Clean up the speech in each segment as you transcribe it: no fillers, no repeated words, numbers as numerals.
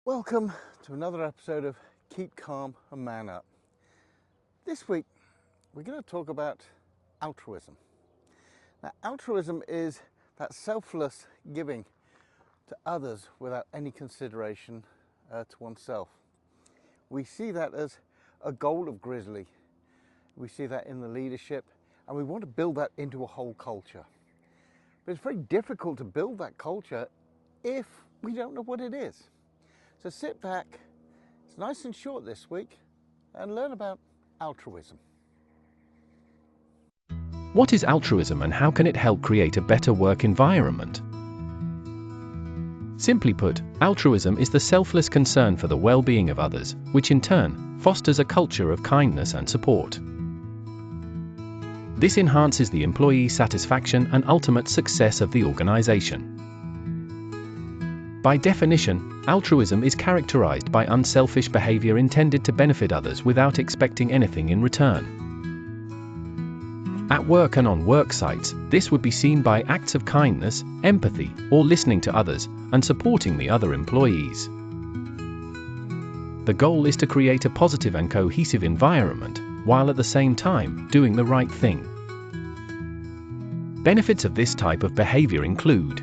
Welcome to another episode of Keep Calm and Man Up. This week we're going to talk about altruism. Now, altruism is that selfless giving to others without any consideration to oneself. We see that as a goal of Grizzly. We see that in the leadership, and we want to build that into a whole culture. But it's very difficult to build that culture if we don't know what it is. So sit back, it's nice and short this week, and learn about altruism. What is altruism and how can it help create a better work environment? Simply put, altruism is the selfless concern for the well-being of others, which in turn fosters a culture of kindness and support. This enhances the employee satisfaction and ultimate success of the organization. By definition, altruism is characterized by unselfish behavior intended to benefit others without expecting anything in return. At work and on work sites, this would be seen by acts of kindness, empathy, or listening to others, and supporting the other employees. The goal is to create a positive and cohesive environment, while at the same time doing the right thing. Benefits of this type of behavior include: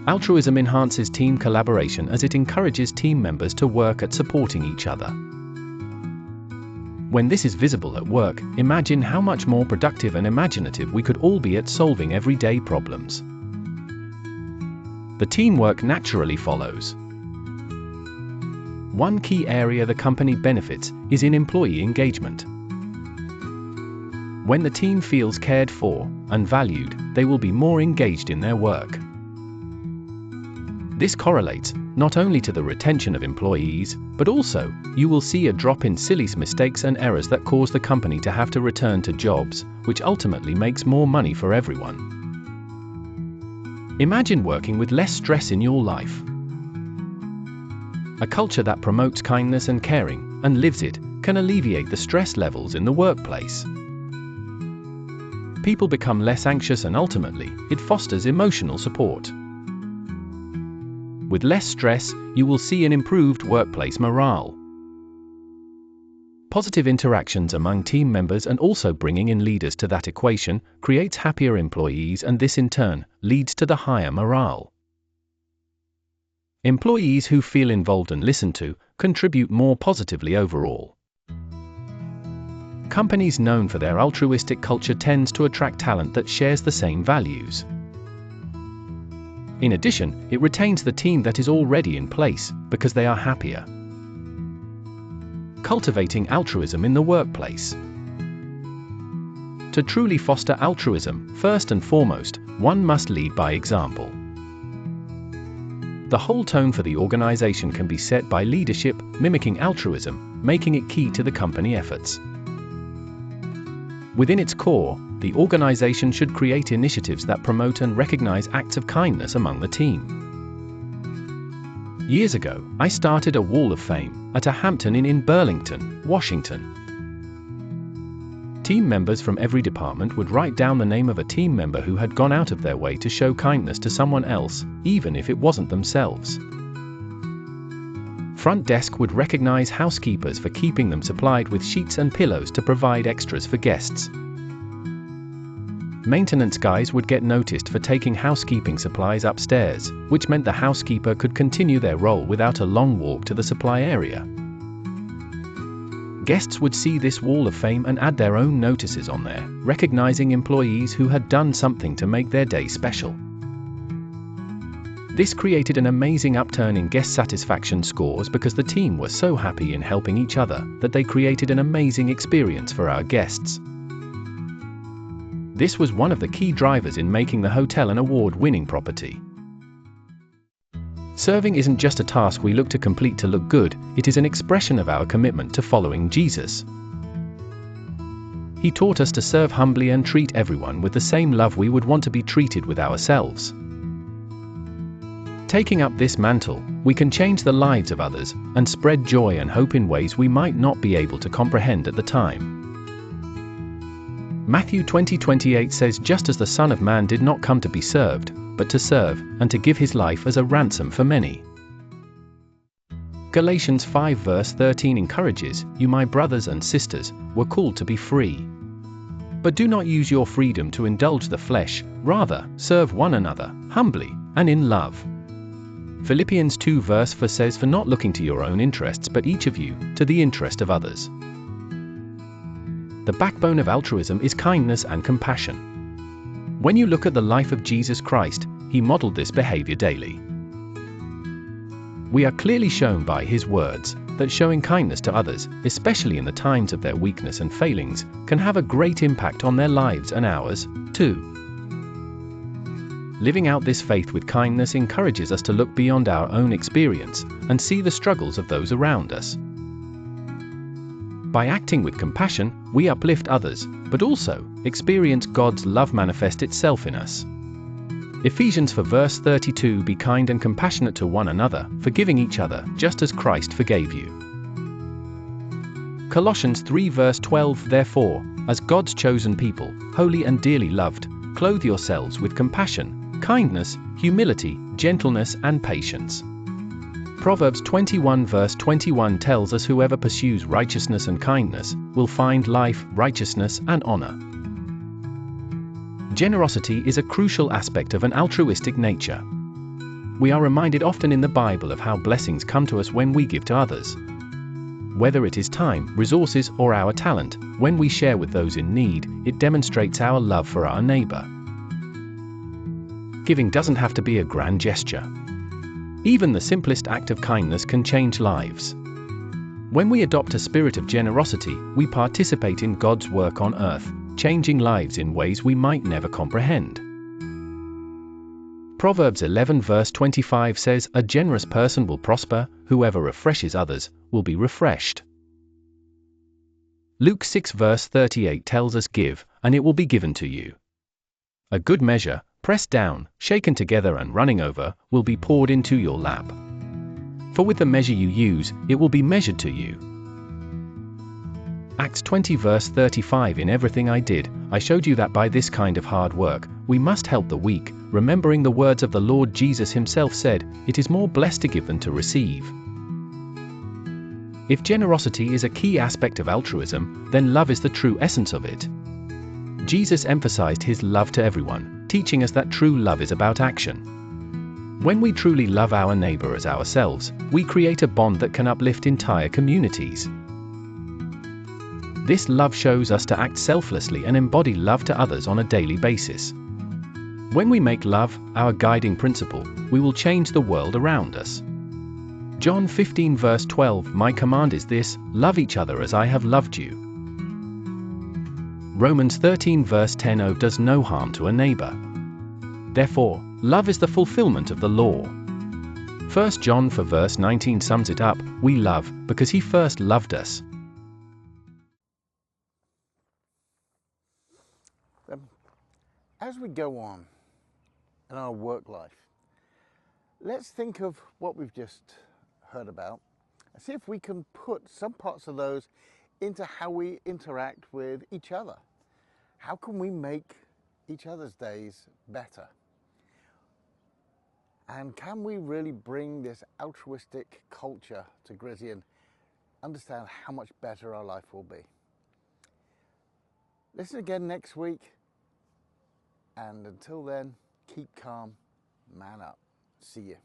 altruism enhances team collaboration as it encourages team members to work at supporting each other. When this is visible at work, imagine how much more productive and imaginative we could all be at solving everyday problems. The teamwork naturally follows. One key area the company benefits is in employee engagement. When the team feels cared for and valued, they will be more engaged in their work. This correlates not only to the retention of employees, but also, you will see a drop in silly mistakes and errors that cause the company to have to return to jobs, which ultimately makes more money for everyone. Imagine working with less stress in your life. A culture that promotes kindness and caring, and lives it, can alleviate the stress levels in the workplace. People become less anxious and ultimately, it fosters emotional support. With less stress, you will see an improved workplace morale. Positive interactions among team members and also bringing in leaders to that equation creates happier employees, and this in turn leads to the higher morale. Employees who feel involved and listened to contribute more positively overall. Companies known for their altruistic culture tends to attract talent that shares the same values. In addition, it retains the team that is already in place, because they are happier. Cultivating altruism in the workplace. To truly foster altruism, first and foremost, one must lead by example. The whole tone for the organization can be set by leadership, mimicking altruism, making it key to the company efforts. Within its core, the organization should create initiatives that promote and recognize acts of kindness among the team. Years ago, I started a Wall of Fame at a Hampton Inn in Burlington, Washington. Team members from every department would write down the name of a team member who had gone out of their way to show kindness to someone else, even if it wasn't themselves. Front desk would recognize housekeepers for keeping them supplied with sheets and pillows to provide extras for guests. Maintenance guys would get noticed for taking housekeeping supplies upstairs, which meant the housekeeper could continue their role without a long walk to the supply area. Guests would see this Wall of Fame and add their own notices on there, recognizing employees who had done something to make their day special. This created an amazing upturn in guest satisfaction scores because the team was so happy in helping each other that they created an amazing experience for our guests. This was one of the key drivers in making the hotel an award-winning property. Serving isn't just a task we look to complete to look good, it is an expression of our commitment to following Jesus. He taught us to serve humbly and treat everyone with the same love we would want to be treated with ourselves. Taking up this mantle, we can change the lives of others and spread joy and hope in ways we might not be able to comprehend at the time. Matthew 20:28 says, "Just as the Son of Man did not come to be served, but to serve, and to give his life as a ransom for many." Galatians 5 verse 13 encourages, "You my brothers and sisters, were called to be free. But do not use your freedom to indulge the flesh, rather, serve one another, humbly, and in love." Philippians 2 verse 4 says, "For not looking to your own interests but each of you, to the interest of others." The backbone of altruism is kindness and compassion. When you look at the life of Jesus Christ, he modeled this behavior daily. We are clearly shown by his words that showing kindness to others, especially in the times of their weakness and failings, can have a great impact on their lives and ours, too. Living out this faith with kindness encourages us to look beyond our own experience and see the struggles of those around us. By acting with compassion, we uplift others, but also experience God's love manifest itself in us. Ephesians 4 verse 32, "Be kind and compassionate to one another, forgiving each other, just as Christ forgave you." Colossians 3 verse 12, "Therefore, as God's chosen people, holy and dearly loved, clothe yourselves with compassion, kindness, humility, gentleness, and patience." Proverbs 21 verse 21 tells us, "Whoever pursues righteousness and kindness will find life, righteousness, and honor." Generosity is a crucial aspect of an altruistic nature. We are reminded often in the Bible of how blessings come to us when we give to others. Whether it is time, resources, or our talent, when we share with those in need, it demonstrates our love for our neighbor. Giving doesn't have to be a grand gesture. Even the simplest act of kindness can change lives. When we adopt a spirit of generosity, we participate in God's work on earth, changing lives in ways we might never comprehend. Proverbs 11 verse 25 says, "A generous person will prosper, whoever refreshes others will be refreshed." Luke 6 verse 38 tells us, "Give, and it will be given to you. A good measure, pressed down, shaken together and running over, will be poured into your lap. For with the measure you use, it will be measured to you." Acts 20 verse 35, "In everything I did, I showed you that by this kind of hard work, we must help the weak, remembering the words of the Lord Jesus himself said, 'It is more blessed to give than to receive.'" If generosity is a key aspect of altruism, then love is the true essence of it. Jesus emphasized his love to everyone, teaching us that true love is about action. When we truly love our neighbor as ourselves, we create a bond that can uplift entire communities. This love shows us to act selflessly and embody love to others on a daily basis. When we make love our guiding principle, we will change the world around us. John 15 verse 12, "My command is this, love each other as I have loved you." Romans 13 verse 10, "Oh, does no harm to a neighbor. Therefore, love is the fulfillment of the law." 1 John 4 verse 19 sums it up, "We love because he first loved us." As we go on in our work life, let's think of what we've just heard about and see if we can put some parts of those into how we interact with each other. How can we make each other's days better? And can we really bring this altruistic culture to Grizzy and understand how much better our life will be? Listen again next week. And until then, keep calm, man up. See you.